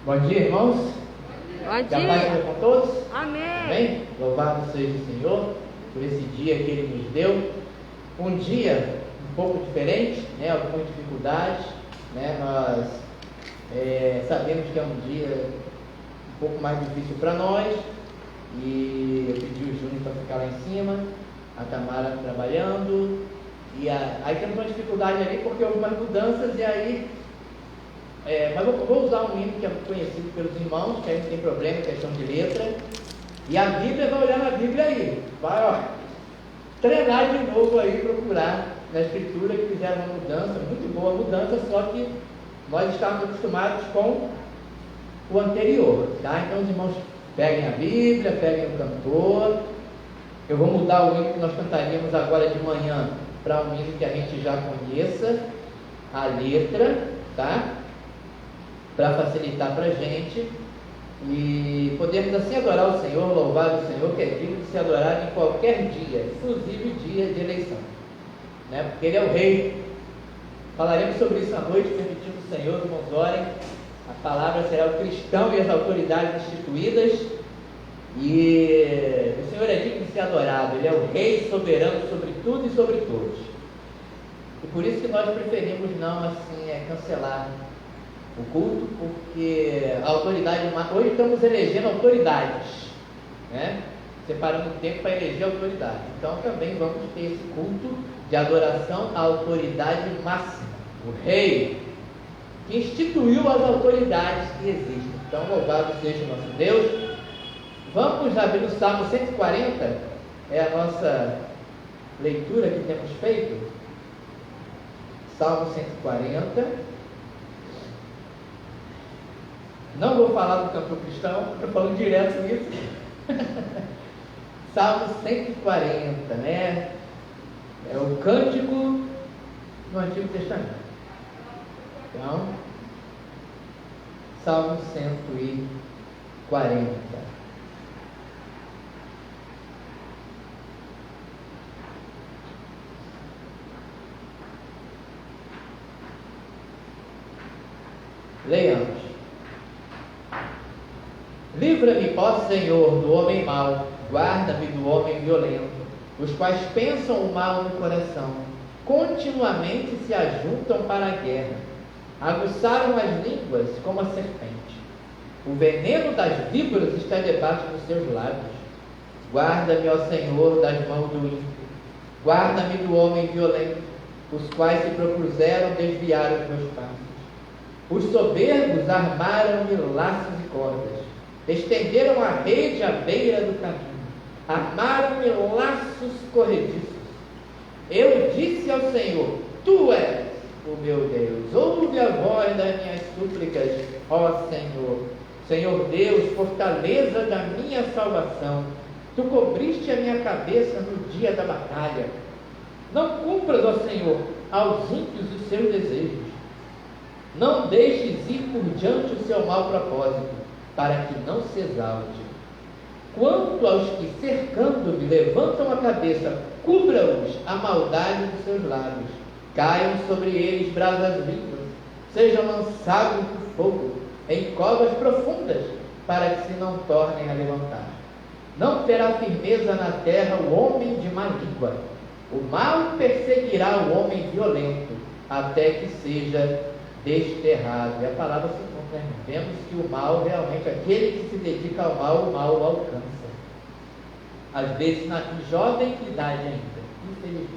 Bom dia, irmãos. Bom Que a paz seja dia. com todos. Amém. Amém? Louvado seja o Senhor por esse dia que Ele nos deu. Um dia um pouco diferente, né? Algumas dificuldades, né? Nós sabemos que é um dia um pouco mais difícil para nós. E eu pedi o Júnior para ficar lá em cima, a Tamara trabalhando. E aí temos uma dificuldade ali porque houve umas mudanças e aí... mas eu vou usar um hino que é conhecido pelos irmãos, que aí não tem problema, questão de letra. E a Bíblia, vai olhar na Bíblia aí, vai treinar de novo aí, procurar na Escritura que fizeram uma mudança, muito boa mudança, só que nós estávamos acostumados com o anterior, tá? Então os irmãos peguem a Bíblia, peguem o cantor. Eu vou mudar o hino que nós cantaríamos agora de manhã para um hino que a gente já conheça a letra, tá? Para facilitar para a gente e podermos assim adorar o Senhor, louvar o Senhor, que é digno de ser adorado em qualquer dia, inclusive dia de eleição, né? Porque Ele é o Rei. Falaremos sobre isso à noite, permitindo o Senhor, irmãos, orem. A palavra será o cristão e as autoridades instituídas, e o Senhor é digno de ser adorado. Ele é o Rei soberano sobre tudo e sobre todos, e por isso que nós preferimos não assim cancelar o culto, porque a autoridade, hoje estamos elegendo autoridades, né? Separando tempo para eleger autoridade. Então também vamos ter esse culto de adoração à autoridade máxima, o Rei, que instituiu as autoridades que existem. Então louvado seja o nosso Deus. Vamos abrir o Salmo 140, é a nossa leitura que temos feito. Salmo 140. Não vou falar do cantor cristão, estou falando direto nisso. Salmo 140, né? É o cântico do Antigo Testamento. Então, Salmo 140. Leiamos. Livra-me, ó Senhor, do homem mau, guarda-me do homem violento, os quais pensam o mal no coração, continuamente se ajuntam para a guerra, aguçaram as línguas como a serpente. O veneno das víboras está debaixo dos seus lábios. Guarda-me, ó Senhor, das mãos do ímpio, guarda-me do homem violento, os quais se propuseram desviar os meus passos. Os soberbos armaram-me laços e cordas, estenderam a rede à beira do caminho, armaram-me laços corrediços. Eu disse ao Senhor: Tu és o meu Deus, ouve a voz das minhas súplicas, ó Senhor. Senhor Deus, fortaleza da minha salvação, Tu cobriste a minha cabeça no dia da batalha. Não cumpras, ó Senhor, aos ímpios os seus desejos. Não deixes ir por diante o seu mau propósito, para que não se exalte. Quanto aos que cercando-me levantam a cabeça, cubra-os a maldade dos seus lábios. Caiam sobre eles brasas vivas, sejam lançados por fogo, em covas profundas, para que se não tornem a levantar. Não terá firmeza na terra o homem de má língua. O mal perseguirá o homem violento, até que seja desterrado. E a palavra se cumpre, né? Vemos que o mal, realmente, aquele que se dedica ao mal, o mal o alcança. Às vezes na jovem idade ainda, infelizmente.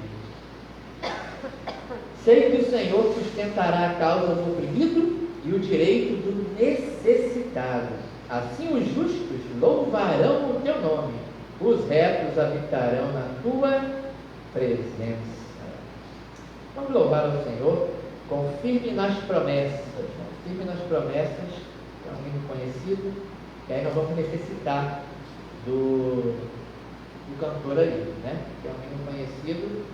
Sei que o Senhor sustentará a causa do oprimido e o direito do necessitado. Assim os justos louvarão o teu nome, os retos habitarão na tua presença. Vamos louvar ao Senhor. Confirme nas promessas, que é um hino conhecido, e aí nós vamos necessitar do cantor ali, né? Que é um hino conhecido.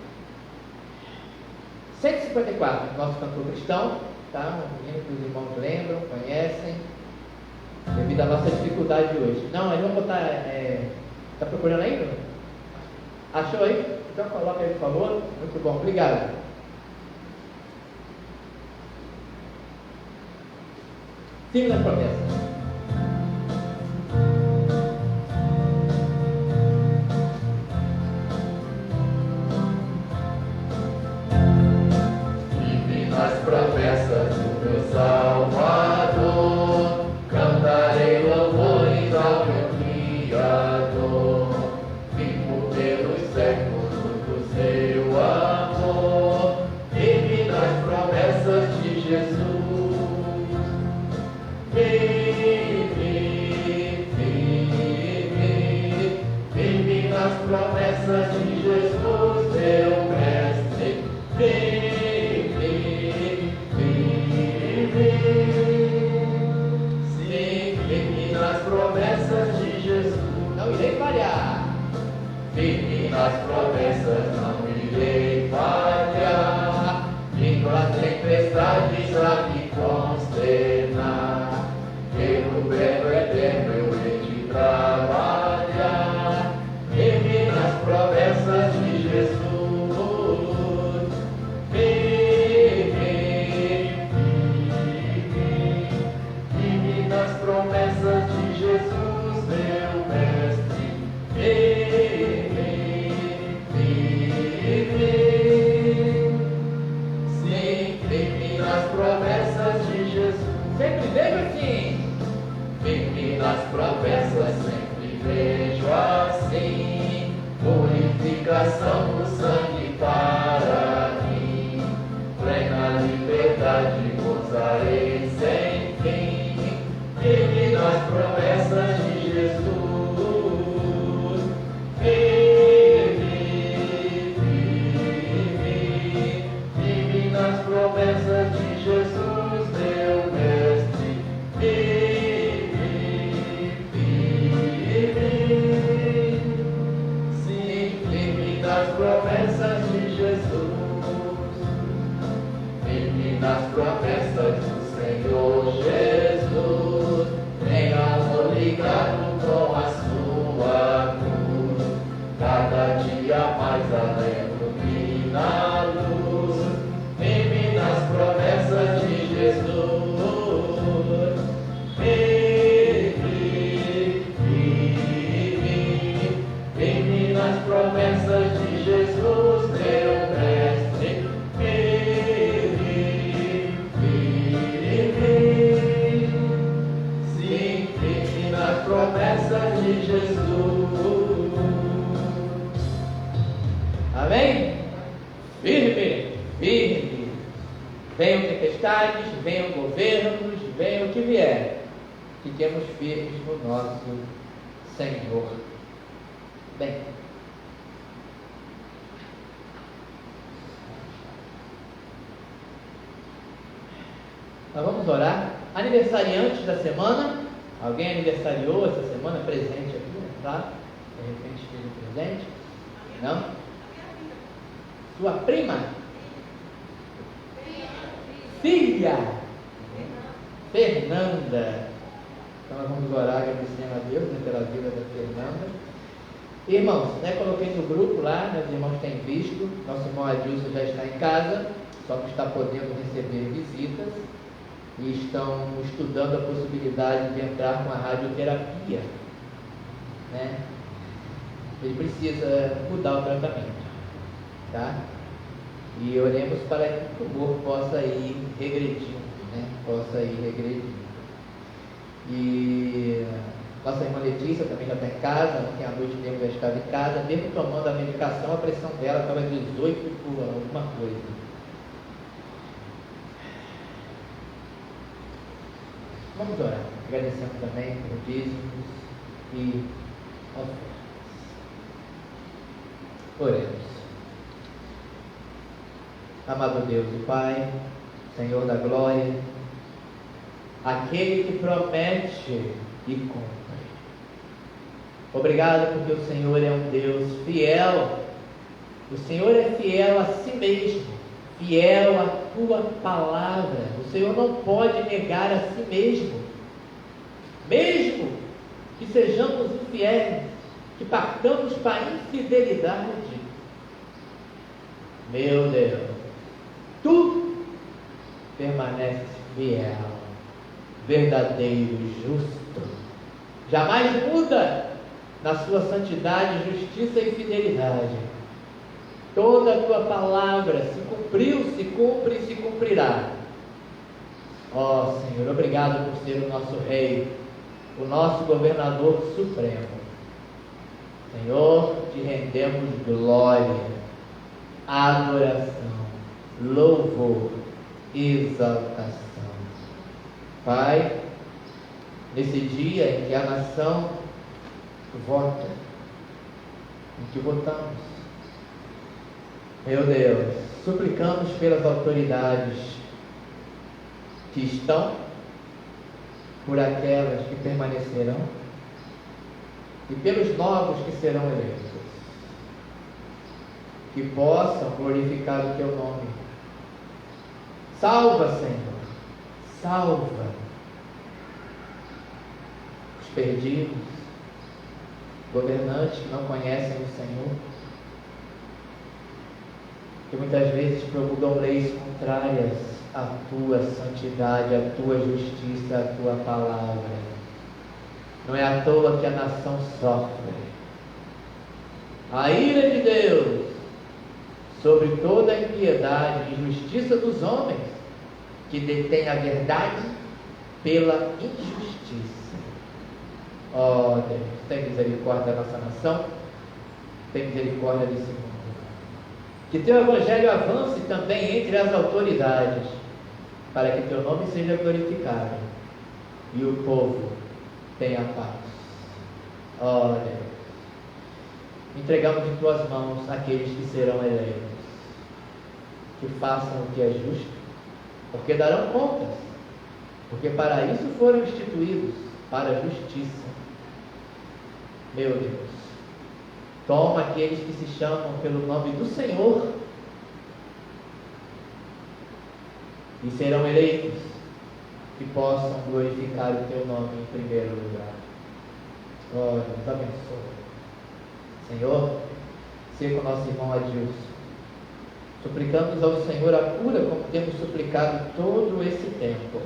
154, nosso cantor cristão, tá? Um hino que os irmãos lembram, conhecem, devido à nossa dificuldade de hoje. Não, aí vamos botar, tá procurando aí, Bruno? Achou aí? Então coloca aí, por favor. Muito bom, obrigado. Firme nas promessas. Firme nas promessas do meu Salvador, cantarei louvores ao meu Criador. Vivo pelos séculos do seu amor, firme nas promessas de Jesus. Firme nas promessas de Jesus, meu mestre. Firme. Sim, firme nas promessas de Jesus. Não irei falhar. Firme nas promessas, não irei falhar. Vindo as tempestades a me consternar, pelo belo eterno eu hei de trabalhar. Firme nas promessas de Jesus. Firme nas promessas de Jesus, meu mestre. Sim, firme nas promessas de Jesus. Sempre vejo assim. Firme nas promessas, sempre vejo assim. Purificação do sangue para mim. Plena liberdade gozarei sem fim. Firme nas promessas de Jesus. Firme nas promessas de Jesus, meu mestre. Sim, firme nas promessas de Jesus. Firme nas promessas do Senhor Jesus. Em amor ligado com a sua cruz, cada dia mais ilumina a luz. Firme nas promessas de Jesus. Firme nas promessas de Jesus, meu mestre. Sim, firme nas promessas de Jesus. Amém? Firme, firme. Venham tempestades, venham governos, venham o que vier. Fiquemos firmes no nosso Senhor. Bem. Nós vamos orar. Aniversariantes da semana. Alguém aniversariou essa semana? Presente aqui, tá? De repente fez um presente? Não? Sua prima? Filha? Fernanda. Então nós vamos orar agradecendo a Deus, né, pela vida da Fernanda. Irmãos, né, coloquei no grupo lá, né, os irmãos têm visto. Nosso irmão Adilson já está em casa, só que está podendo receber visitas. E estão estudando a possibilidade de entrar com a radioterapia, né? Ele precisa mudar o tratamento, tá? E oremos para que o tumor possa ir regredindo, né? Possa ir regredindo. E nossa irmã Letícia também já está em casa. Ontem à noite mesmo já estava em casa. Mesmo tomando a medicação, a pressão dela estava 18 por alguma coisa. Vamos orar, agradecendo também por dízimos e ofertas. Oremos. Amado Deus e Pai, Senhor da glória, aquele que promete e cumpre. Obrigado porque o Senhor é um Deus fiel. O Senhor é fiel a si mesmo, fiel à tua palavra. O Senhor não pode negar a si mesmo. Mesmo que sejamos infiéis, que partamos para a infidelidade, meu Deus, tu permaneces fiel. verdadeiro e justo. Jamais muda na sua santidade, justiça e fidelidade. Toda a tua palavra se cumpriu, se cumpre e se cumprirá. Ó Senhor, obrigado por ser o nosso Rei, o nosso governador supremo. Senhor, te rendemos glória, adoração, louvor, exaltação. Pai, nesse dia em que a nação vota, em que votamos, meu Deus, suplicamos pelas autoridades que estão, por aquelas que permanecerão e pelos novos que serão eleitos, que possam glorificar o teu nome. Salva, Senhor, salva os perdidos, governantes que não conhecem o Senhor, que muitas vezes promulgam leis contrárias à tua santidade, à tua justiça, à tua palavra. Não é à toa que a nação sofre. A ira de Deus sobre toda a impiedade e injustiça dos homens que detêm a verdade pela injustiça. Ó Deus, tem misericórdia da nossa nação, tem misericórdia desse mundo. Que teu evangelho avance também entre as autoridades, para que teu nome seja glorificado e o povo tenha paz. Ó Deus, entregamos em tuas mãos aqueles que serão eleitos, que façam o que é justo, porque darão contas, porque para isso foram instituídos, para a justiça. Meu Deus, toma aqueles que se chamam pelo nome do Senhor e serão eleitos, que possam glorificar o teu nome em primeiro lugar. Oh, nos abençoe. Senhor, seja com nosso irmão Adilson. Suplicamos ao Senhor a cura, como temos suplicado todo esse tempo.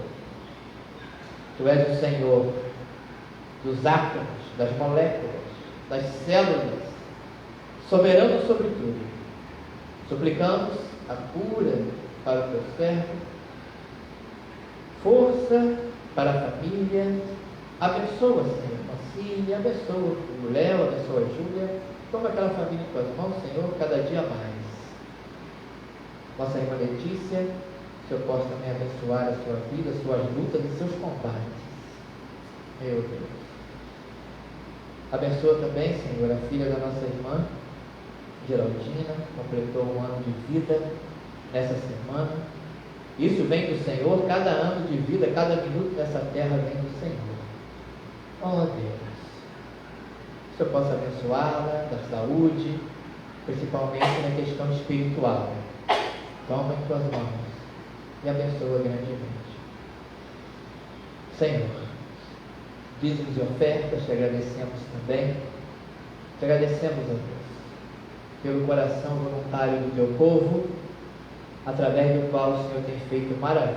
Tu és o Senhor dos átomos, das moléculas, das células, soberano sobre tudo. Suplicamos a cura para o teu servo, força para a família. Abençoa, Senhor, Concília, abençoa o Léo, abençoa a Júlia. Toma aquela família em tuas mãos, Senhor, cada dia mais. Nossa irmã Letícia, que o Senhor possa também abençoar a sua vida, suas lutas e seus combates. Meu Deus. Abençoa também, Senhor, a filha da nossa irmã Geraldina, completou um ano de vida nessa semana. Isso vem do Senhor, cada ano de vida, cada minuto nessa terra vem do Senhor. Oh Deus, que o Senhor possa abençoá-la da saúde, principalmente na questão espiritual. Toma em tuas mãos e abençoa grandemente. Senhor, dízimos e ofertas, te agradecemos também. Te agradecemos, ó Deus, pelo coração voluntário do teu povo, através do qual o Senhor tem feito maravilhas.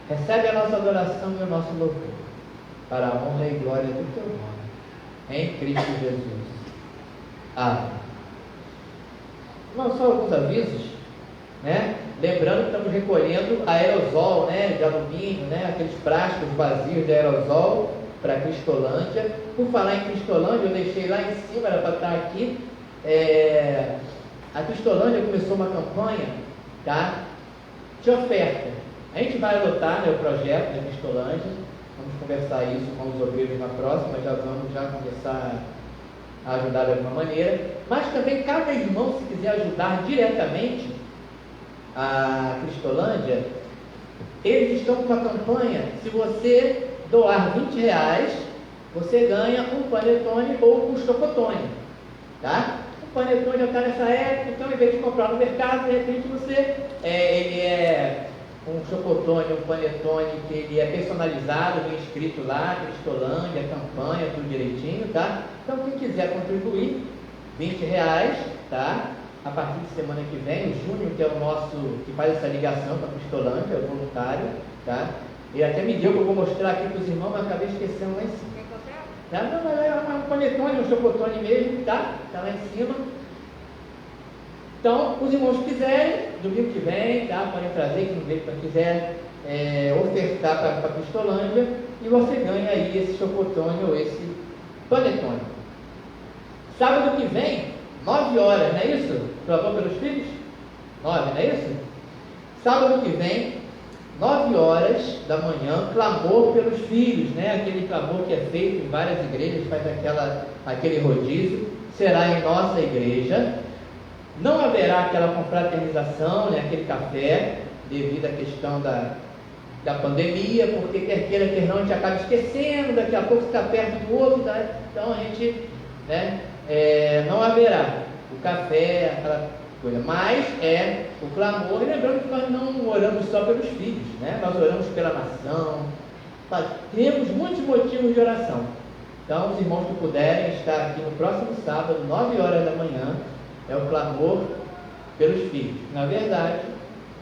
Recebe a nossa adoração e o nosso louvor, para a honra e glória do teu nome, em Cristo Jesus. Amém. Não, só alguns avisos, né? Lembrando que estamos recolhendo aerosol, né, de alumínio, né, aqueles frascos vazios de aerosol para Cristolândia. Por falar em Cristolândia, eu deixei lá em cima, era para estar aqui. A Cristolândia começou uma campanha, tá, de oferta. A gente vai adotar, né, o projeto da Cristolândia. Vamos conversar isso com os obreiros na próxima, vamos começar a ajudar de alguma maneira. Mas também cada irmão, se quiser ajudar diretamente a Cristolândia, eles estão com uma campanha. Se você doar R$20, você ganha um panetone ou um chocotone, tá? O panetone já está nessa época, então em vez de comprar no mercado, de repente você, ele é um chocotone, um panetone que ele é personalizado, vem escrito lá, Cristolândia, campanha, tudo direitinho, tá? Então quem quiser contribuir, R$20, tá? A partir de semana que vem, o Júnior, que é o nosso, que faz essa ligação com a Cristolândia, é o voluntário, tá? Ele até me deu, que eu vou mostrar aqui para os irmãos, mas acabei esquecendo lá em cima. Tá? Não, mas é um panetone, um chocotone mesmo, tá? Tá lá em cima. Então, os irmãos que quiserem, domingo que vem, tá? Podem trazer, quem veio para quiser ofertar para a Cristolândia, e você ganha aí esse chocotone ou esse panetone. Sábado que vem, 9 horas, não é isso? Clamor pelos filhos? 9, não é isso? Sábado que vem, 9 horas da manhã, clamor pelos filhos, né? Aquele clamor que é feito em várias igrejas, faz aquele rodízio, será em nossa igreja. Não haverá aquela confraternização, né? Aquele café, devido à questão da pandemia, porque quer queira, quer não, a gente acaba esquecendo, daqui a pouco está perto do outro, tá? Então a gente, né? Não haverá o café, aquela coisa, mas o clamor. E lembrando que nós não oramos só pelos filhos, né? Nós oramos pela nação, temos muitos motivos de oração. Então, os irmãos que puderem estar aqui no próximo sábado, 9 horas da manhã, é o clamor pelos filhos. Na verdade,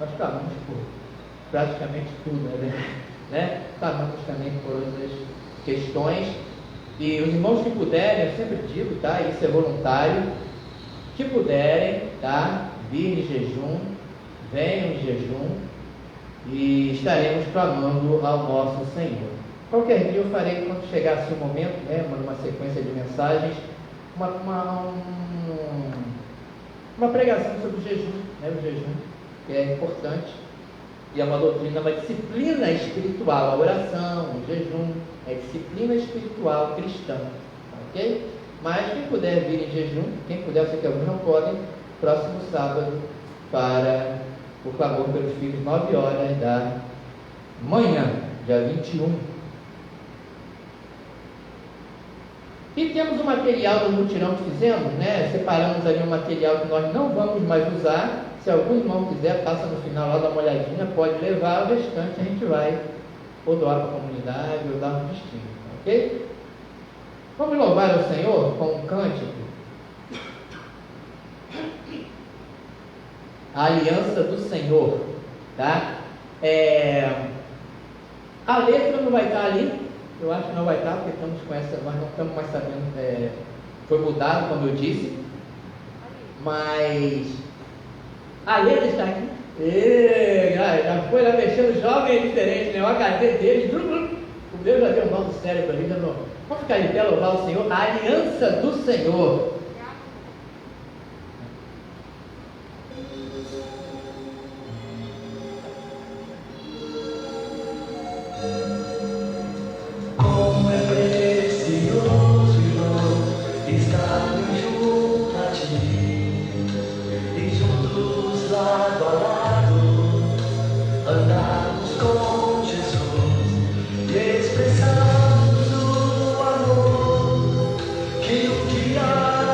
nós clamamos por praticamente tudo, né? Clamamos também por outras questões. E os irmãos que puderem, eu sempre digo, tá? Isso é voluntário, que puderem, tá? Vir em jejum, venham em jejum, e estaremos clamando ao nosso Senhor. Qualquer dia eu farei, quando chegar assim o momento, né? Uma sequência de mensagens, uma pregação sobre o jejum, né? O jejum, que é importante, e é uma doutrina, uma disciplina espiritual. A oração, o jejum, é disciplina espiritual cristã, ok? Mas quem puder vir em jejum, quem puder, eu sei que alguns não podem, próximo sábado, para o clamor pelos filhos, 9 horas da manhã, dia 21. E temos o material do mutirão que fizemos, né? Separamos ali um material que nós não vamos mais usar. Se algum irmão quiser, passa no final lá, dá uma olhadinha, pode levar. O restante a gente vai ou doar para a comunidade ou dar um destino, ok? Vamos louvar ao Senhor com um cântico. A aliança do Senhor, tá? A letra não vai estar ali, eu acho que não vai estar, porque estamos com essa, nós não estamos mais sabendo, foi mudado, como eu disse, mas a letra está aqui. Já foi lá mexendo, jovem é diferente, né? O HD dele, o meu já deu um nó do cérebro ali, já não. Vamos ficar de pé, louvar o Senhor, a aliança do Senhor. Como é precioso estar junto a ti, e juntos lado a lado andarmos com Jesus e expressarmos o amor que o guia.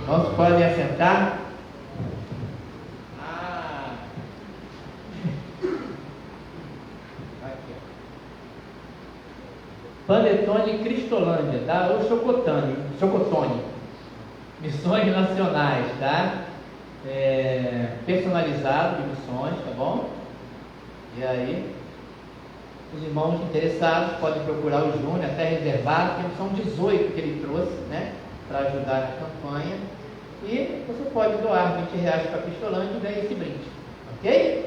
Irmãos, podem assentar. Panetone Cristolândia, tá? Ou Chocotone. Missões nacionais, tá? Personalizado de missões, tá bom? E aí, os irmãos interessados podem procurar o Júnior, até reservado, que são 18 que ele trouxe, né? Para ajudar na campanha. E você pode doar R$20 para a Cristolândia e ganhar esse brinde. Ok?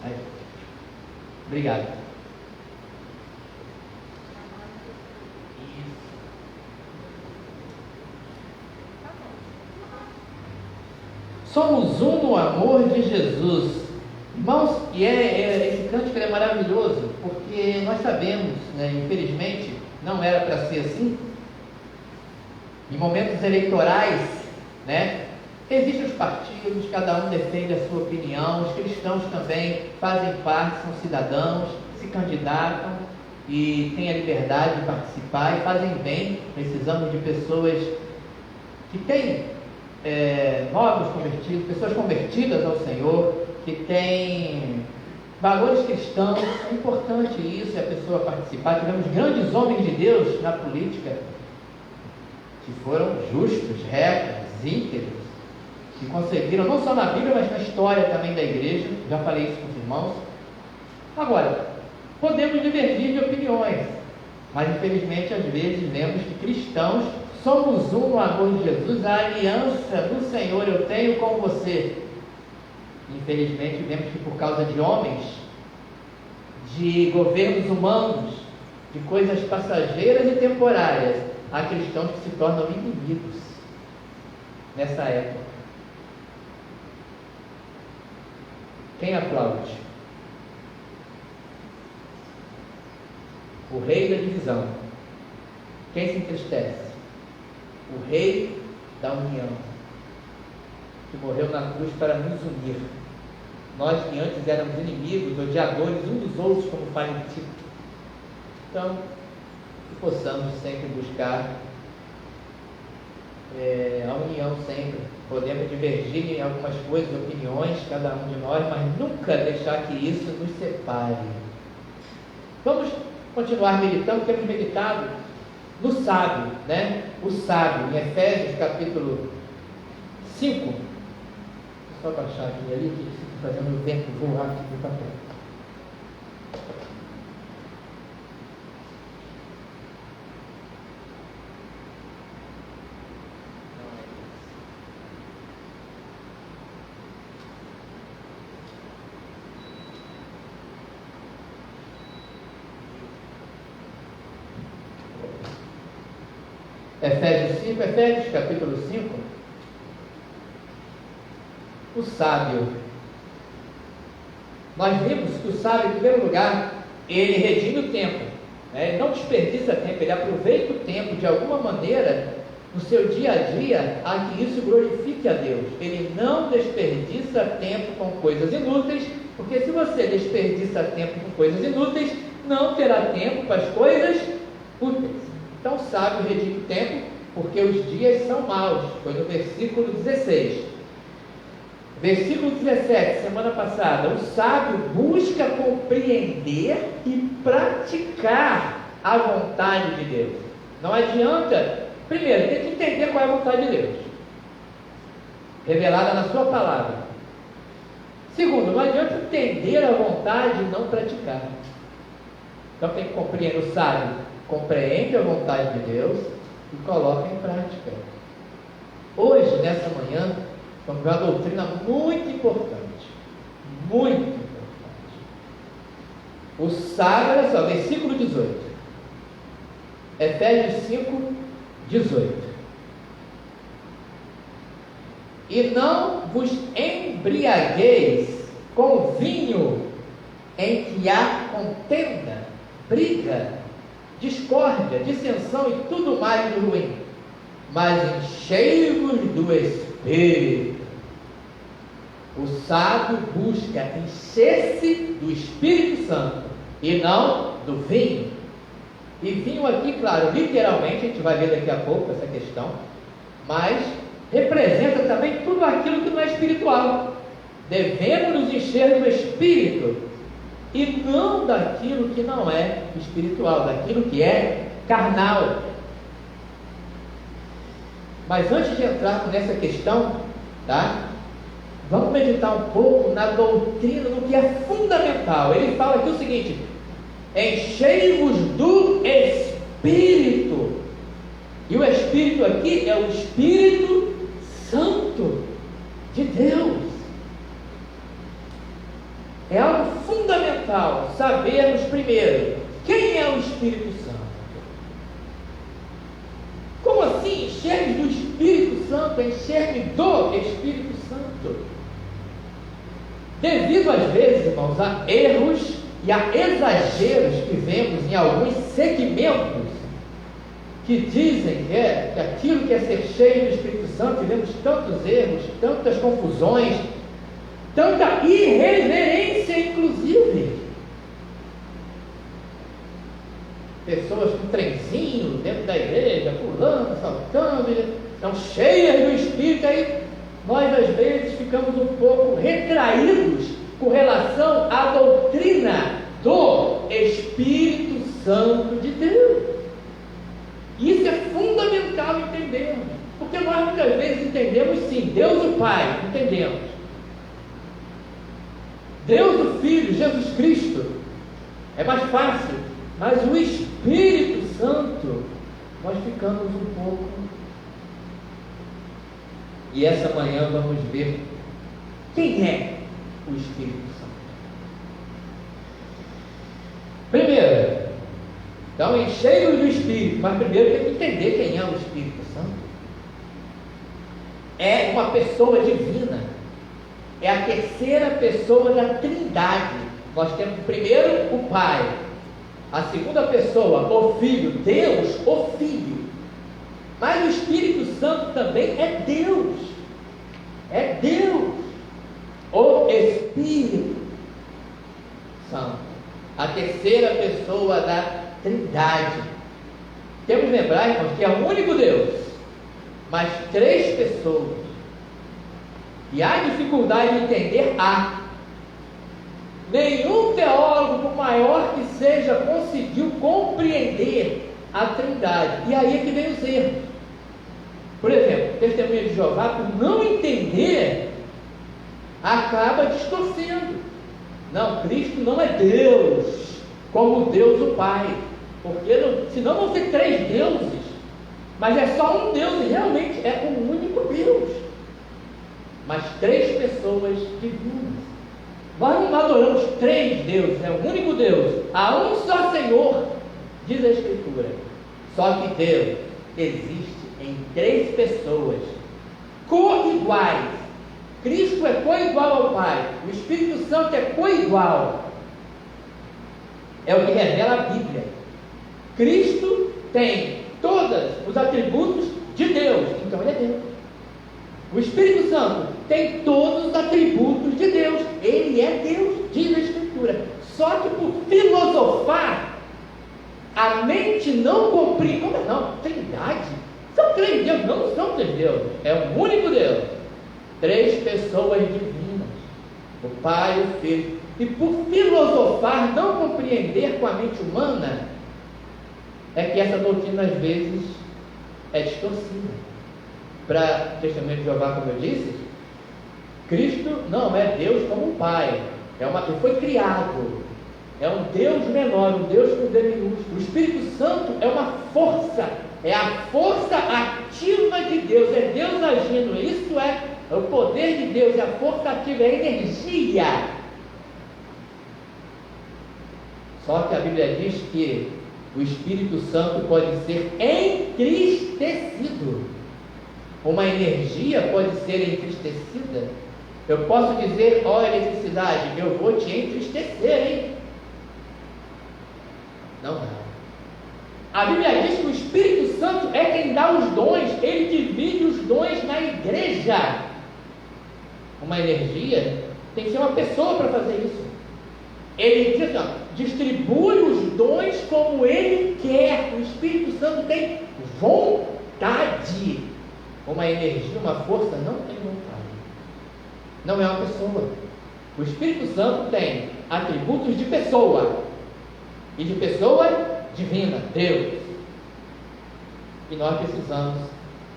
Aí. Obrigado. Somos um no amor de Jesus. Irmãos, e esse cântico é maravilhoso, porque nós sabemos, né, infelizmente, não era para ser assim. Em momentos eleitorais, né, existem os partidos, cada um defende a sua opinião, os cristãos também fazem parte, são cidadãos, se candidatam e têm a liberdade de participar e fazem bem. Precisamos de pessoas que têm novos convertidos, pessoas convertidas ao Senhor, que têm valores cristãos. É importante isso, a pessoa participar. Tivemos grandes homens de Deus na política que foram justos, retos, íntegros, que conseguiram, não só na Bíblia, mas na história também da igreja. Já falei isso com os irmãos. Agora, podemos divergir de opiniões, mas infelizmente às vezes vemos que cristãos somos um no amor de Jesus. A aliança do Senhor eu tenho com você. Infelizmente vemos que por causa de homens, de governos humanos, de coisas passageiras e temporárias, há cristãos que se tornam inimigos nessa época. Quem aplaude? O rei da divisão. Quem se entristece? O rei da união, que morreu na cruz para nos unir. Nós que antes éramos inimigos, odiadores uns dos outros, como faz em Tito. Então, que possamos sempre buscar a união sempre. Podemos divergir em algumas coisas, opiniões, cada um de nós, mas nunca deixar que isso nos separe. Vamos continuar meditando. Temos meditado no sábio, né? O sábio, em Efésios capítulo 5. Deixa eu só baixar aqui ali, que fica fazendo o vento voar aqui no papel. Efésios capítulo 5. O sábio. Nós vimos que o sábio, em primeiro lugar, ele redime o tempo, né? Ele não desperdiça tempo, ele aproveita o tempo de alguma maneira no seu dia a dia, a que isso glorifique a Deus. Ele não desperdiça tempo com coisas inúteis, porque se você desperdiça tempo com coisas inúteis, não terá tempo para as coisas úteis. Então o sábio redime o tempo, porque os dias são maus. Foi no versículo 16. Versículo 17, semana passada. O sábio busca compreender e praticar a vontade de Deus. Não adianta, primeiro, tem que entender qual é a vontade de Deus, revelada na sua palavra. Segundo, não adianta entender a vontade e não praticar. Então tem que compreender. O sábio compreende a vontade de Deus e coloca em prática. Hoje, nessa manhã, vamos ver uma doutrina muito importante. Muito importante. O sábio, olha só, versículo 18. Efésios 5, 18. E não vos embriagueis com vinho em que há contenda, briga, discórdia, dissensão e tudo mais de ruim, mas enchei-vos do Espírito. O sábio busca encher-se do Espírito Santo e não do vinho. E vinho aqui, claro, literalmente, a gente vai ver daqui a pouco essa questão, mas representa também tudo aquilo que não é espiritual. Devemos nos encher do Espírito e não daquilo que não é espiritual, daquilo que é carnal. Mas antes de entrarmos nessa questão, tá? Vamos meditar um pouco na doutrina, no que é fundamental. Ele fala aqui o seguinte: enchei-vos do Espírito. E o Espírito aqui é o Espírito Santo de Deus. É algo fundamental sabermos primeiro quem é o Espírito Santo. Como assim? Encher-me do Espírito Santo, encher-me do Espírito Santo. Devido às vezes, irmãos, a erros e a exageros que vemos em alguns segmentos que dizem que aquilo que é ser cheio do Espírito Santo, vemos tantos erros, tantas confusões, tanta irreverência, inclusive. Pessoas com trenzinho dentro da igreja, pulando, saltando, estão cheias do Espírito. Aí nós às vezes ficamos um pouco retraídos com relação à doutrina do Espírito Santo de Deus. Isso é fundamental entendermos, porque nós muitas vezes entendemos sim, Deus o Pai, entendemos, Deus o Filho, Jesus Cristo, é mais fácil, mas o Espírito Santo, nós ficamos um pouco. E essa manhã vamos ver quem é o Espírito Santo. Primeiro, então, enchei-vos do Espírito, mas primeiro tem que entender quem é o Espírito Santo. É uma pessoa divina, é a terceira pessoa da Trindade. Nós temos primeiro o Pai, a segunda pessoa, o Filho, Deus, o Filho. Mas o Espírito Santo também é Deus. É Deus. O Espírito Santo. A terceira pessoa da Trindade. Temos que lembrar, irmãos, que é o único Deus, mas três pessoas. E há dificuldade de entender nenhum teólogo, por maior que seja, conseguiu compreender a Trindade. E aí é que vem os erros. Por exemplo, Testemunha de Jeová, por não entender, acaba distorcendo. Não, Cristo não é Deus, como Deus o Pai. Porque senão vão ser três deuses. Mas é só um Deus, e realmente é um único Deus. Mas três pessoas divinas. Nós não adoramos três deuses, é um único Deus. Há um só Senhor, diz a Escritura. Só que Deus existe em três pessoas, co-iguais. Cristo é co-igual ao Pai. O Espírito Santo é co-igual. É o que revela a Bíblia. Cristo tem todos os atributos de Deus, então ele é Deus. O Espírito Santo tem todos os atributos de Deus, ele é Deus, diz a Escritura. Só que por filosofar, a mente não compreende. Como é não? Trindade? São três deuses? Não são três deuses, é um único Deus. Três pessoas divinas, o Pai e o Filho. E por filosofar, não compreender com a mente humana, é que essa doutrina às vezes é distorcida. Para Testemunha de Jeová, como eu disse, Cristo não é Deus como um Pai, ele foi criado, é um Deus menor, um Deus com D minúsculo. O Espírito Santo é uma força, é a força ativa de Deus, é Deus agindo. Isso é o poder de Deus, é a força ativa, é a energia. Só que a Bíblia diz que o Espírito Santo pode ser entristecido. Uma energia pode ser entristecida. Eu posso dizer, ó eletricidade, eu vou te entristecer, hein? Não. A Bíblia diz que o Espírito Santo é quem dá os dons, ele divide os dons na igreja. Uma energia tem que ser uma pessoa para fazer isso. Ele diz assim, distribui os dons como ele quer. O Espírito Santo tem vontade. uma energia, uma força, não tem vontade. Não é uma pessoa. O Espírito Santo tem atributos de pessoa, e de pessoa divina, Deus. E nós precisamos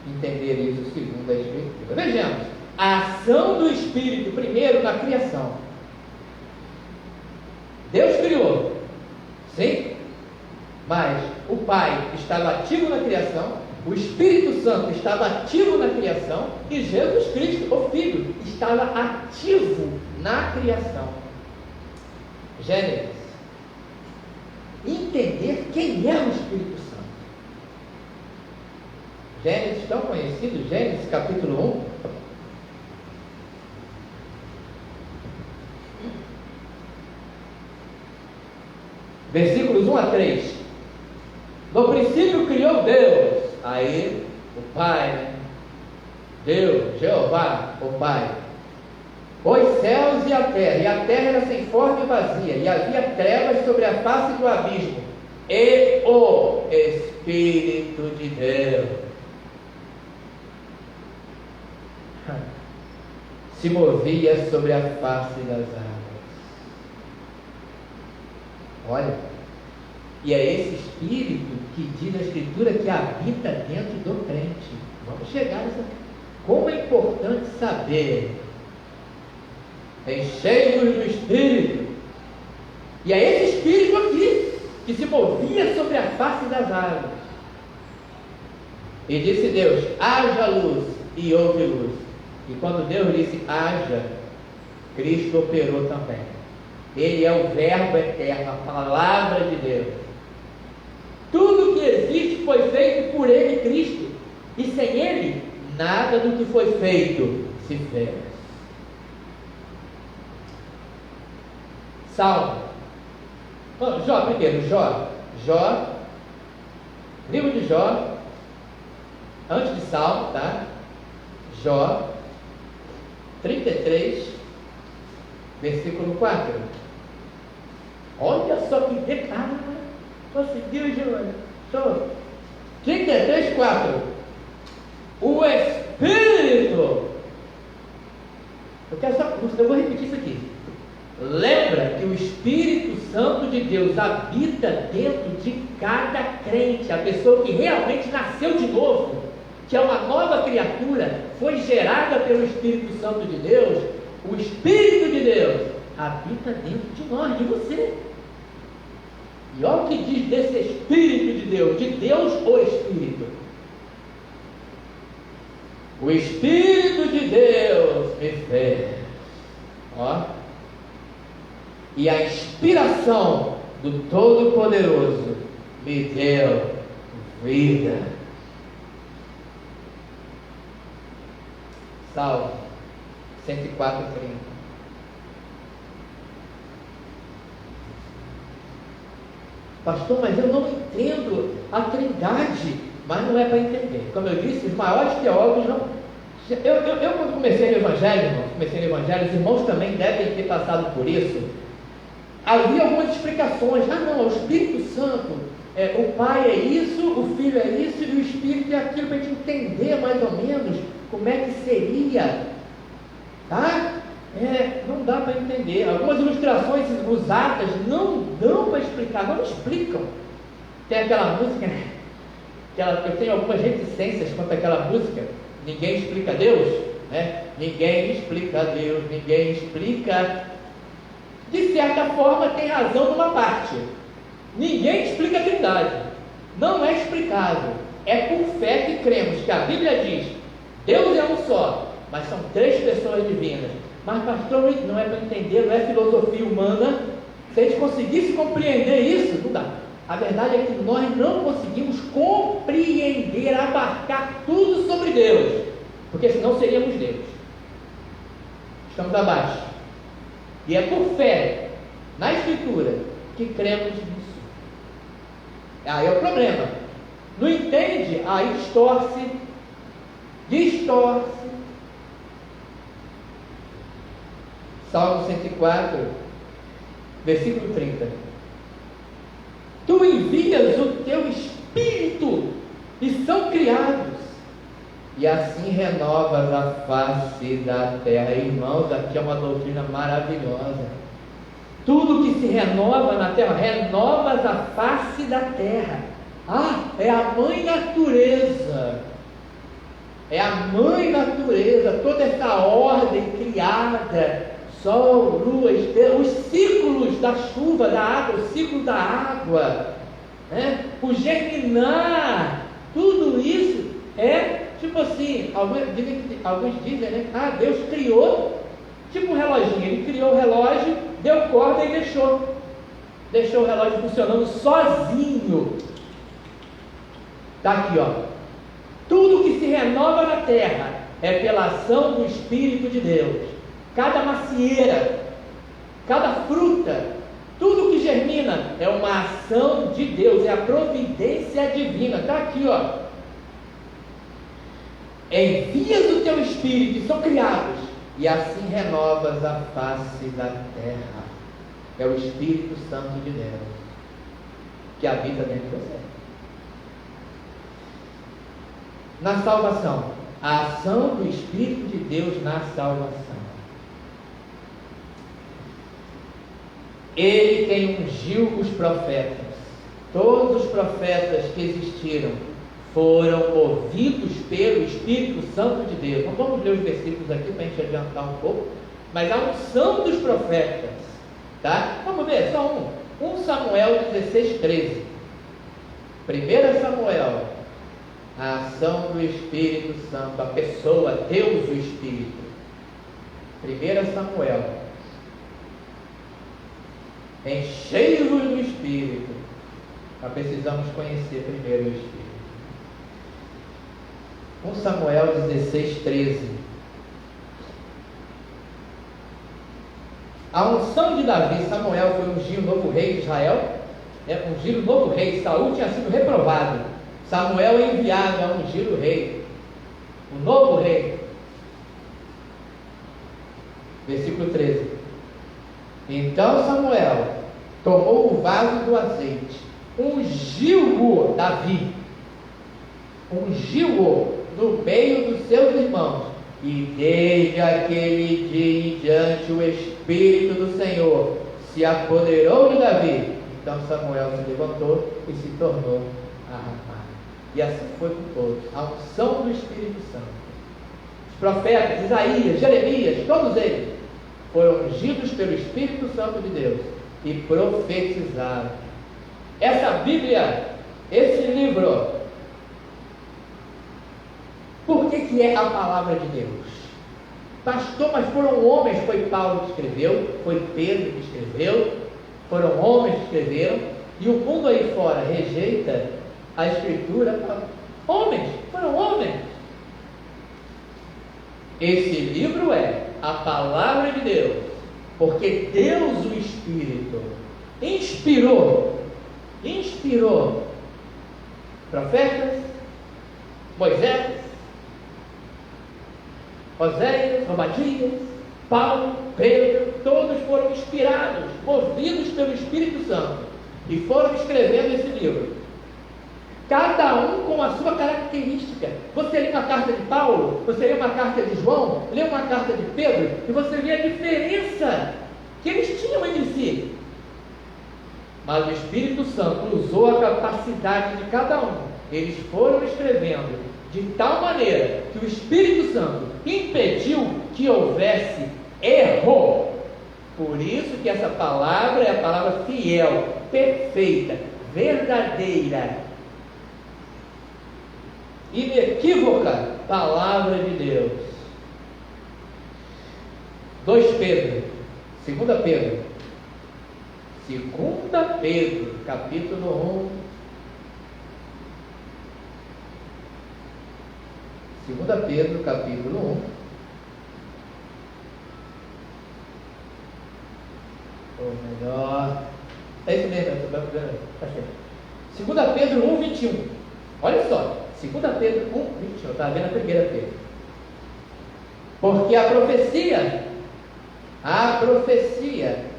entender isso segundo a Escritura. Vejamos, a ação do Espírito primeiro na criação. Deus criou, sim, mas o Pai estava ativo na criação, o Espírito Santo estava ativo na criação e Jesus Cristo, o Filho, estava ativo na criação. Gênesis. Entender quem é o Espírito Santo. Gênesis, tão conhecido, Gênesis capítulo 1. Versículos 1 a 3. No princípio criou Deus. Aí, o Pai, Deus, Jeová, o Pai, os céus e a terra era sem forma e vazia, e havia trevas sobre a face do abismo, e o Espírito de Deus se movia sobre a face das águas. Olha, e é esse Espírito que diz a Escritura que habita dentro do crente. Vamos chegar nessa. Como é importante saber. Enchei-vos do Espírito. E é esse Espírito aqui que se movia sobre a face das águas. E disse Deus: haja luz, e houve luz. E quando Deus disse haja, Cristo operou também. Ele é o Verbo eterno, a palavra de Deus. Tudo que existe foi feito por Ele, Cristo. E sem Ele, nada do que foi feito se fez. Salmo. Jó primeiro, Jó, livro de Jó, antes de Salmo, tá? Jó, 33, versículo 4. Olha só que detalhe, conseguiu, Giovanni? 33, 4. O Espírito. Eu vou repetir isso aqui. Lembra que o Espírito Santo de Deus habita dentro de cada crente, a pessoa que realmente nasceu de novo, que é uma nova criatura, foi gerada pelo Espírito Santo de Deus. O Espírito de Deus habita dentro de nós, de você. E olha o que diz desse Espírito de Deus o Espírito. O Espírito de Deus me fez. Ó. E a inspiração do Todo-Poderoso me deu vida. Salmo 104, 30. Pastor, mas eu não entendo a Trindade. Mas não é para entender. Como eu disse, os maiores teólogos não... Eu quando comecei no Evangelho, os irmãos também devem ter passado por isso. Havia algumas explicações. Não, o Espírito Santo, o Pai é isso, o Filho é isso, e o Espírito é aquilo, para a gente entender mais ou menos como é que seria, tá? Não dá para entender. Algumas ilustrações usadas não dão para explicar, não explicam. Tem aquela música, né? Eu tenho algumas reticências quanto àquela música. Ninguém explica Deus, né? Ninguém explica Deus, ninguém explica. De certa forma tem razão numa parte. Ninguém explica a Trindade. Não é explicável. É por fé que cremos que a Bíblia diz: Deus é um só, mas são três pessoas divinas. Mas pastor, não é para entender, não é filosofia humana. Se a gente conseguisse compreender isso, não dá. A verdade é que nós não conseguimos compreender, abarcar tudo sobre Deus, porque senão seríamos Deus. Estamos abaixo. E é por fé na Escritura que cremos nisso. Aí é o problema. Não entende? Aí distorce. Salmo 104, versículo 30. Tu envias o teu Espírito e são criados, e assim renovas a face da terra. Irmãos, aqui é uma doutrina maravilhosa. Tudo que se renova na terra, renovas a face da terra. É a mãe natureza. É a mãe natureza, toda essa ordem criada, sol, lua, estrela, os ciclos da chuva, da água, o ciclo da água, né? O germinar, tudo isso é tipo assim, alguns dizem, né? Deus criou, tipo um reloginho, ele criou o relógio, deu corda e deixou o relógio funcionando sozinho. Está aqui, ó. Tudo que se renova na terra é pela ação do Espírito de Deus. Cada macieira, cada fruta, tudo que germina é uma ação de Deus, é a providência divina. Está aqui, ó. Envias o teu Espírito, e são criados, e assim renovas a face da terra. É o Espírito Santo de Deus que habita dentro de você. Na salvação, a ação do Espírito de Deus na salvação. Ele quem ungiu os profetas. Todos os profetas que existiram foram ouvidos pelo Espírito Santo de Deus. Não vamos ler os versículos aqui para a gente adiantar um pouco, mas a unção dos profetas, tá? Vamos ver, só um. 1 Samuel 16:13. 1 Samuel. A ação do Espírito Santo, a pessoa, Deus o Espírito. 1 Samuel. Enchei-vos do Espírito. Nós precisamos conhecer primeiro o Espírito. 1 Samuel 16:13. A unção de Davi, Samuel foi ungir o novo rei de Israel, ungir o novo rei. Saul tinha sido reprovado. Samuel é enviado a ungir o rei, o novo rei. Versículo 13. Então Samuel tomou o vaso do azeite, ungiu-o, Davi, ungiu-o no meio dos seus irmãos, e desde aquele dia em diante o Espírito do Senhor se apoderou de Davi. Então Samuel se levantou e se tornou a Ramá. E assim foi com todos, a unção do Espírito Santo. Os profetas, Isaías, Jeremias, todos eles foram ungidos pelo Espírito Santo de Deus e profetizaram. Essa Bíblia, esse livro, por que é a palavra de Deus? Pastor, mas foram homens, foi Paulo que escreveu, foi Pedro que escreveu, foram homens que escreveram, e o mundo aí fora rejeita a Escritura. Homens, foram homens. Esse livro é a palavra de Deus, porque Deus, o Espírito, inspirou profetas, Moisés, Oséias, Obadias, Paulo, Pedro, todos foram inspirados, movidos pelo Espírito Santo, e foram escrevendo esse livro. Cada um com a sua característica. Você lê uma carta de Paulo, você lê uma carta de João, lê uma carta de Pedro, e você vê a diferença que eles tinham entre si. Mas o Espírito Santo usou a capacidade de cada um. Eles foram escrevendo de tal maneira que o Espírito Santo impediu que houvesse erro. Por isso que essa palavra é a palavra fiel, perfeita, verdadeira, inequívoca, palavra de Deus. 2 Pedro, 2 Pedro, capítulo 1. 2 Pedro, capítulo 1. Ou melhor, é isso mesmo, tá certo. 2 Pedro 1, 21. Olha só, 2 Pedro 1, 21. Eu estava vendo a 1 Pedro. Porque a profecia,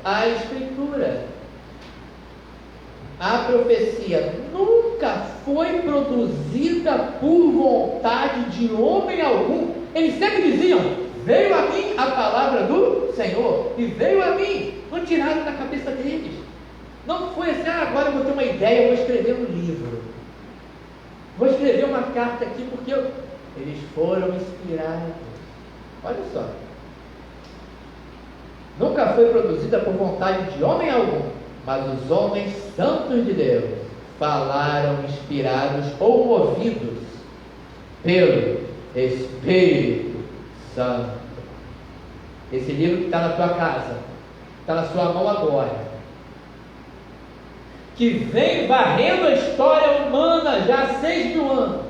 a Escritura, a profecia nunca foi produzida por vontade de homem algum. Eles sempre diziam: veio a mim a palavra do Senhor, e veio a mim. Não tiraram da cabeça deles. Não foi assim: agora eu vou ter uma ideia, eu vou escrever um livro, vou escrever uma carta aqui, porque eles foram inspirados. Olha só, nunca foi produzida por vontade de homem algum, mas os homens santos de Deus falaram inspirados ou movidos pelo Espírito Santo. Esse livro que está na tua casa, está na sua mão agora, que vem varrendo a história humana já há 6.000 anos.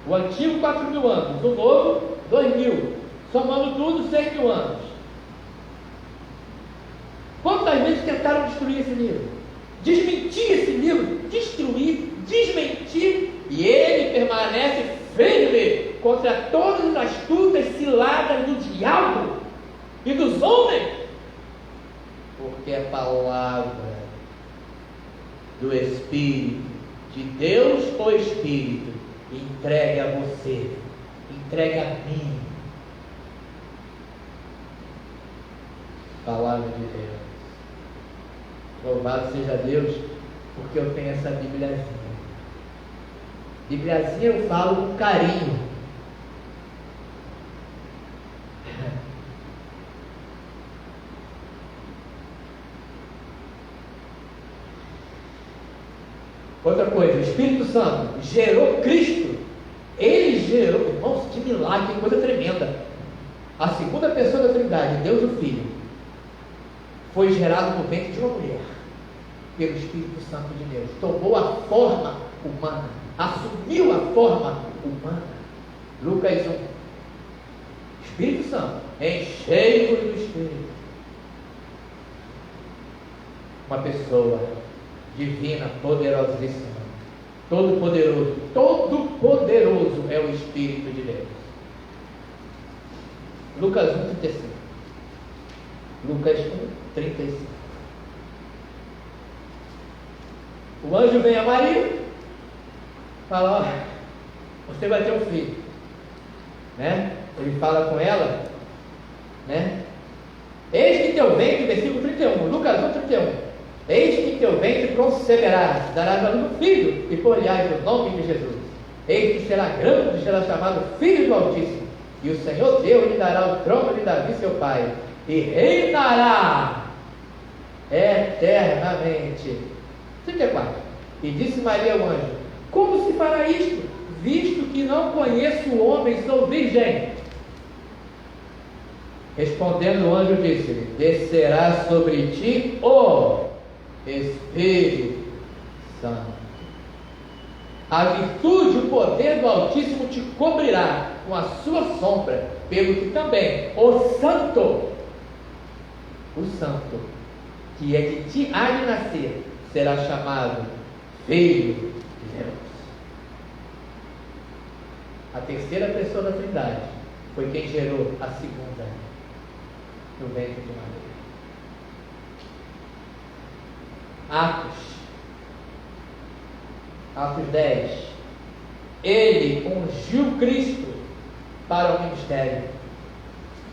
O antigo 4.000 anos, o novo 2.000, somando tudo 6.000 anos. Quantas vezes tentaram destruir esse livro? Desmentir esse livro, destruir, desmentir, e ele permanece firme contra todas as astutas ciladas do diabo e dos homens, porque a palavra do Espírito, de Deus o Espírito, entregue a você, entregue a mim, palavra de Deus. Louvado seja Deus, porque eu tenho essa Bibliazinha. Bibliazinha eu falo com carinho. Outra coisa, o Espírito Santo gerou Cristo. Ele gerou, irmãos, que milagre, que coisa tremenda. A segunda pessoa da Trindade, Deus o Filho, foi gerado no ventre de uma mulher, pelo Espírito Santo de Deus. Tomou a forma humana, assumiu a forma humana. Lucas 1. Espírito Santo, enchei-vos do Espírito. Uma pessoa divina, poderosíssima, todo-poderoso é o Espírito de Deus. Lucas 1, 35. Lucas 1, 35. O anjo vem a Maria, fala: ó, você vai ter um filho, né? Ele fala com ela, né? Eis que teu ventre, versículo 31, Lucas 1, 31. Eis que teu ventre conceberá, darás a luz um filho, e por-lhe-ás o nome de Jesus. Eis que será grande e será chamado Filho do Altíssimo, e o Senhor Deus lhe dará o trono de Davi seu pai, e reinará eternamente. 34. E disse Maria ao anjo: como se fará isto, visto que não conheço o homem, sou virgem? Respondendo o anjo, disse-lhe: descerá sobre ti o Espírito Santo. A virtude, o poder do Altíssimo te cobrirá com a sua sombra, pelo que também o Santo, que é de ti há de nascer, será chamado Filho de Deus. A terceira pessoa da Trindade foi quem gerou a segunda no ventre de Maria. Atos 10. Ele ungiu Cristo para o ministério.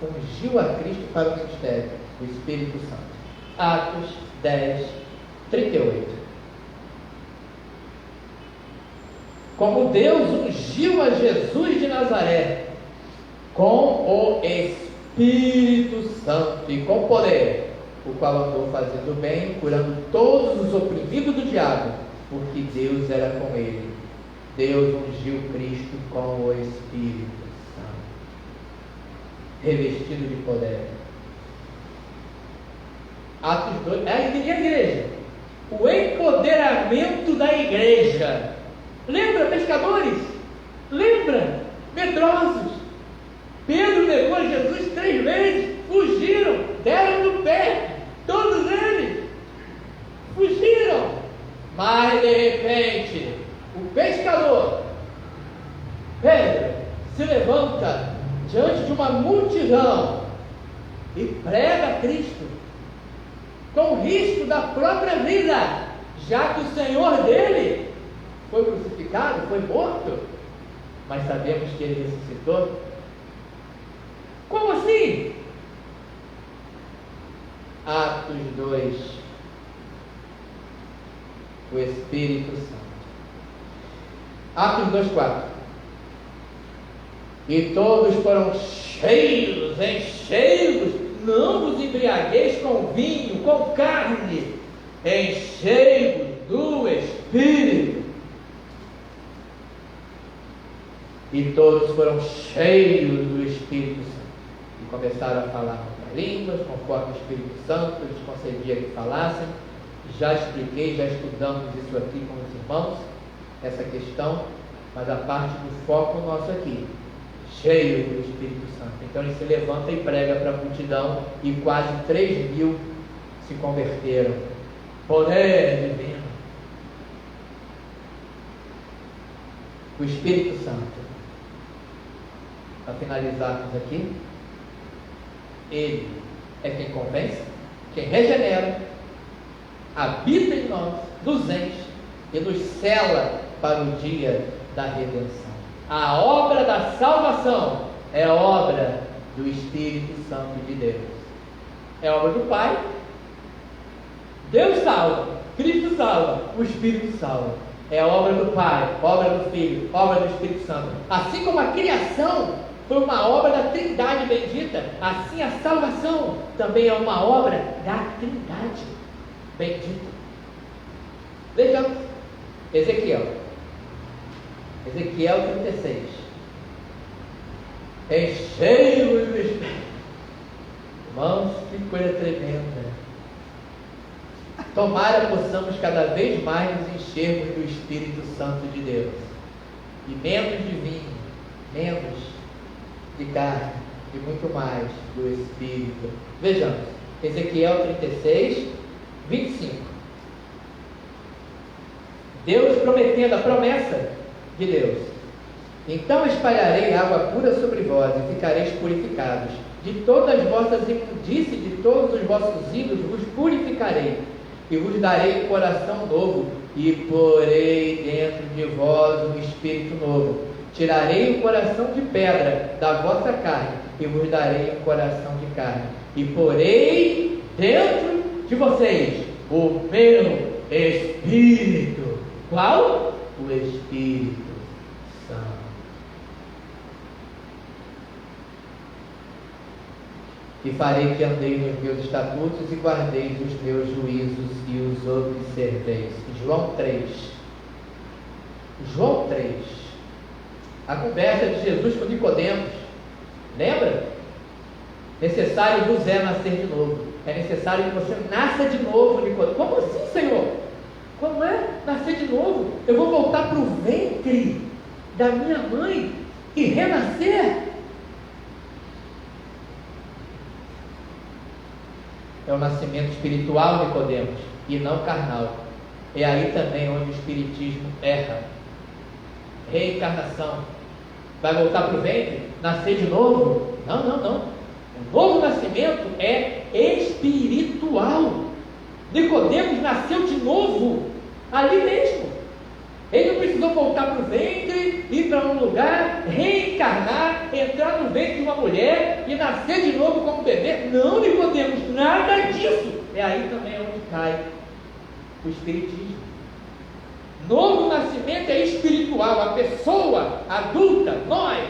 Ungiu a Cristo para o ministério, o Espírito Santo. Atos 10, 38. Como Deus ungiu a Jesus de Nazaré com o Espírito Santo e com poder, o qual andou fazendo bem, curando todos os oprimidos do diabo, porque Deus era com ele. Deus ungiu Cristo com o Espírito Santo, revestido de poder. Atos 2, e a igreja, o empoderamento da igreja. Lembra, pescadores? Lembra, medrosos? Pedro negou Jesus 3 vezes, fugiram, deram no pé, todos eles fugiram. Mas de repente, o pescador Pedro se levanta diante de uma multidão e prega a Cristo, com risco da própria vida. já que o Senhor dele foi crucificado, foi morto, mas sabemos que ele ressuscitou? Como assim? Atos 2, o Espírito Santo. Atos 2:4. E todos foram cheios, encheios, não vos embriagueis com vinho, com carne, encheios do Espírito. E todos foram cheios do Espírito Santo. E começaram a falar em línguas, conforme o Espírito Santo lhes concedia que falassem. Já expliquei, já estudamos isso aqui com os irmãos, essa questão, mas a parte do foco nosso aqui, cheio do Espírito Santo. Então ele se levanta e prega para a multidão, e quase 3.000 se converteram. Poder divino. O Espírito Santo, para finalizarmos aqui, ele é quem convence, quem regenera, habita em nós, nos enche e nos sela para o dia da redenção. A obra da salvação é obra do Espírito Santo de Deus. É obra do Pai. Deus salva, Cristo salva, o Espírito salva. É obra do Pai, obra do Filho, obra do Espírito Santo. Assim como a criação foi uma obra da Trindade bendita, assim a salvação também é uma obra da Trindade bendita. Vejamos, Ezequiel 36. Enchei-vos do Espírito. Irmãos, que coisa tremenda. Tomara possamos cada vez mais nos enchermos do Espírito Santo de Deus, e menos de vinho, menos de carne, e muito mais do Espírito. Vejamos, Ezequiel 36, 25. Deus prometendo a promessa de Deus: então espalharei água pura sobre vós, e ficareis purificados. De todas as vossas imundícies, de todos os vossos ídolos, vos purificarei, e vos darei um coração novo, e porei dentro de vós um espírito novo. Tirarei o coração de pedra da vossa carne, e vos darei um coração de carne, e porei dentro de vocês o meu Espírito. Qual? O Espírito Santo. E farei que andeis nos meus estatutos e guardeis os meus juízos e os observeis. João 3. João 3. A conversa de Jesus com Nicodemos. Lembra? Necessário vos é nascer de novo. É necessário que você nasça de novo, Nicodemos. Como assim, Senhor? Como é nascer de novo? Eu vou voltar para o ventre da minha mãe e renascer? É o nascimento espiritual, Nicodemos, e não carnal. É aí também onde o espiritismo erra. Reencarnação. Vai voltar para o ventre? Nascer de novo? Não, não, não. O novo nascimento é espiritual. Nicodemos nasceu de novo, ali mesmo. Ele não precisou voltar para o ventre, ir para um lugar, reencarnar, entrar no ventre de uma mulher e nascer de novo como bebê. Não, Nicodemos, nada disso. É aí também onde cai o espiritismo. Novo nascimento é espiritual. A pessoa adulta, nós,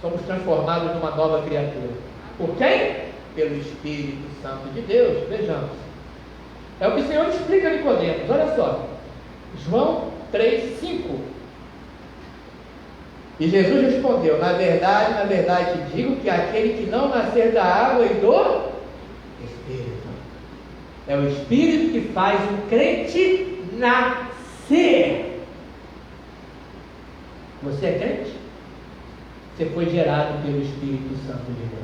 somos transformados numa nova criatura. Por quem? Pelo Espírito Santo de Deus. Vejamos. É o que o Senhor explica a Nicodemos. Olha só. João 3, 5. E Jesus respondeu: na verdade te digo que aquele que não nascer da água e do Espírito, é o Espírito que faz o crente nascer. Você é crente? Você foi gerado pelo Espírito Santo de Deus.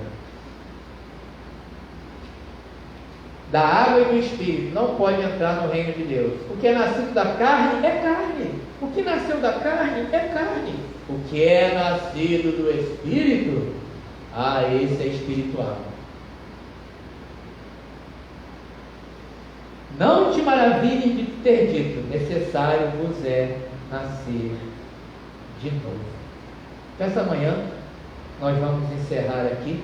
Da água e do Espírito não pode entrar no reino de Deus. O que é nascido da carne é carne. O que nasceu da carne é carne. O que é nascido do Espírito, esse é espiritual. Não te maravilhes de ter dito, necessário vos é nascer de novo. Então, essa manhã, nós vamos encerrar aqui.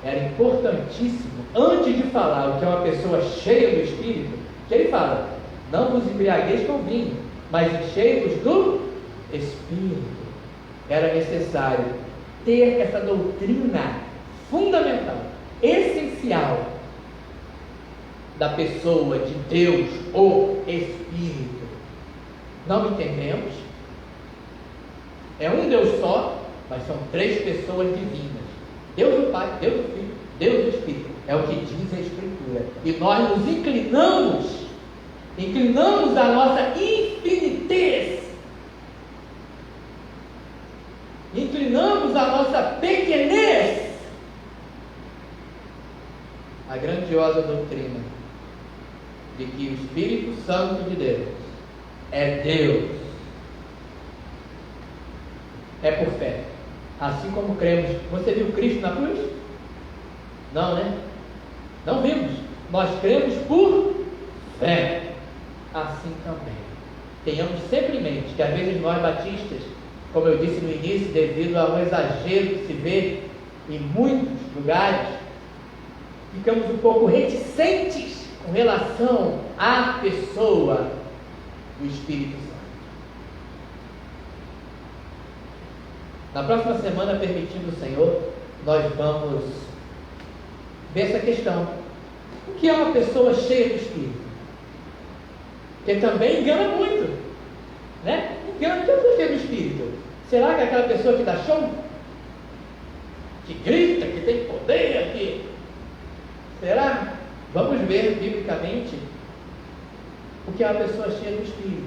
Era importantíssimo, antes de falar o que é uma pessoa cheia do Espírito, que ele fala, não vos embriagueis com vinho, mas enchei-vos do Espírito. Era necessário ter essa doutrina fundamental, essencial, da pessoa de Deus, o Espírito. Não entendemos, é um Deus só, mas são três pessoas divinas: Deus o Pai, Deus o Filho, Deus o Espírito. É o que diz a Escritura. E nós nos inclinamos a nossa infinitez, inclinamos a nossa pequenez à grandiosa doutrina de que o Espírito Santo de Deus é Deus. É por fé. Assim como cremos. Você viu Cristo na cruz? Não, né? Não vimos. Nós cremos por fé. Assim também. Tenhamos sempre em mente que às vezes nós batistas, como eu disse no início, devido a um exagero que se vê em muitos lugares, ficamos um pouco reticentes com relação à pessoa do Espírito Santo. Na próxima semana, permitindo o Senhor, nós vamos ver essa questão. O que é uma pessoa cheia do Espírito? Porque também engana muito, né? Engana, que eu sou cheio do Espírito. Será que é aquela pessoa que dá show? Que grita, que tem poder aqui? Será? Vamos ver biblicamente o que é uma pessoa cheia do Espírito.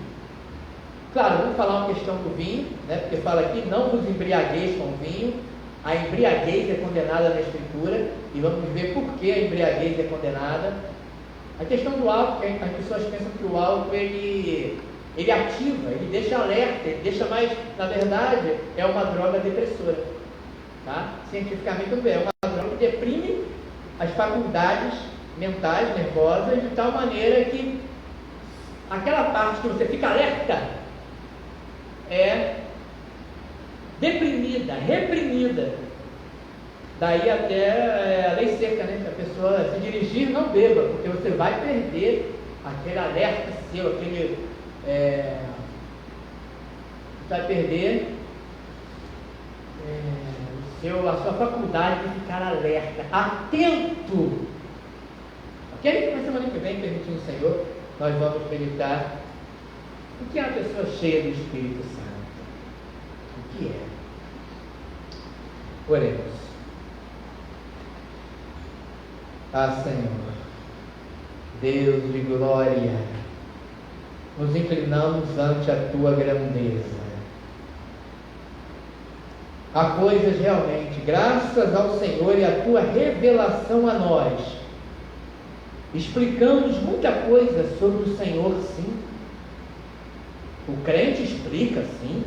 Claro, vamos falar uma questão do vinho, né? Porque fala aqui, não vos embriagueis com vinho. A embriaguez é condenada na Escritura, e vamos ver por que a embriaguez é condenada. A questão do álcool, as pessoas pensam que o álcool ele ativa, ele deixa alerta, ele deixa mais, na verdade, é uma droga depressora, tá? Cientificamente também é uma droga que deprime as faculdades mentais, nervosas, de tal maneira que aquela parte que você fica alerta é deprimida, reprimida. Daí até a lei seca, né? Que a pessoa, se dirigir, não beba, porque você vai perder aquele alerta seu, vai perder a sua faculdade de ficar alerta, atento. Ok? Na semana que vem, permitindo o Senhor, nós vamos meditar o que é uma pessoa cheia do Espírito Santo. O que é? Oremos. Ah, Senhor, Deus de glória, nos inclinamos ante a Tua grandeza. Há coisas realmente, graças ao Senhor e à Tua revelação a nós, explicamos muita coisa sobre o Senhor, sim. O crente explica, sim.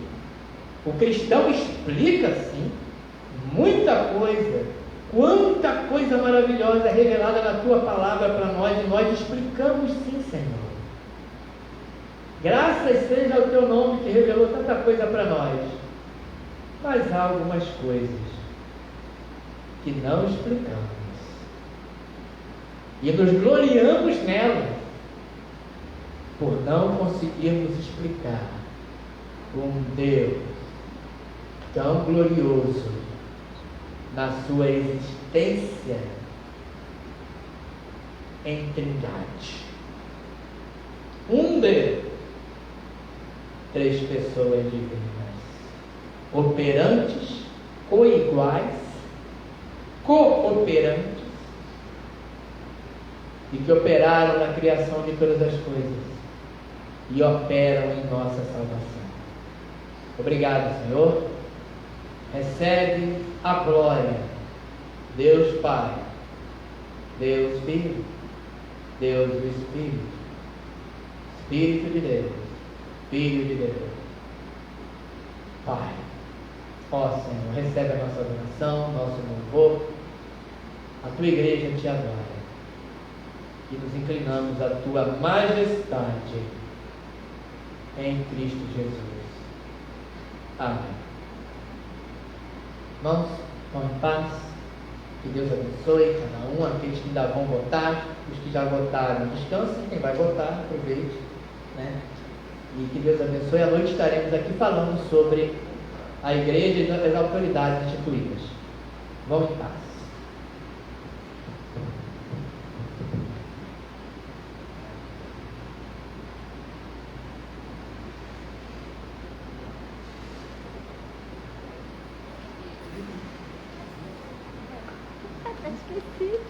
O cristão explica, sim. Muita coisa. Quanta coisa maravilhosa revelada na Tua palavra para nós, e nós explicamos, sim, Senhor. Graças seja ao Teu nome que revelou tanta coisa para nós. Mas há algumas coisas que não explicamos e nos gloriamos nelas por não conseguirmos explicar um Deus tão glorioso na sua existência em Trindade. Um Deus, três pessoas divinas, operantes, coiguais, cooperantes, e que operaram na criação de todas as coisas e operam em nossa salvação. Obrigado, Senhor. Recebe a glória, Deus Pai, Deus Filho, Deus do Espírito, Espírito de Deus, Filho de Deus, Pai. Ó Senhor, recebe a nossa adoração, nosso louvor. A Tua igreja te adora. e nos inclinamos à tua majestade em Cristo Jesus. Amém. Irmãos, vão em paz. Que Deus abençoe cada um, aqueles que ainda vão votar, os que já votaram, descansem, quem vai votar, aproveite, né? E que Deus abençoe. À noite estaremos aqui falando sobre a igreja e as autoridades instituídas. Vão em paz. Esqueci.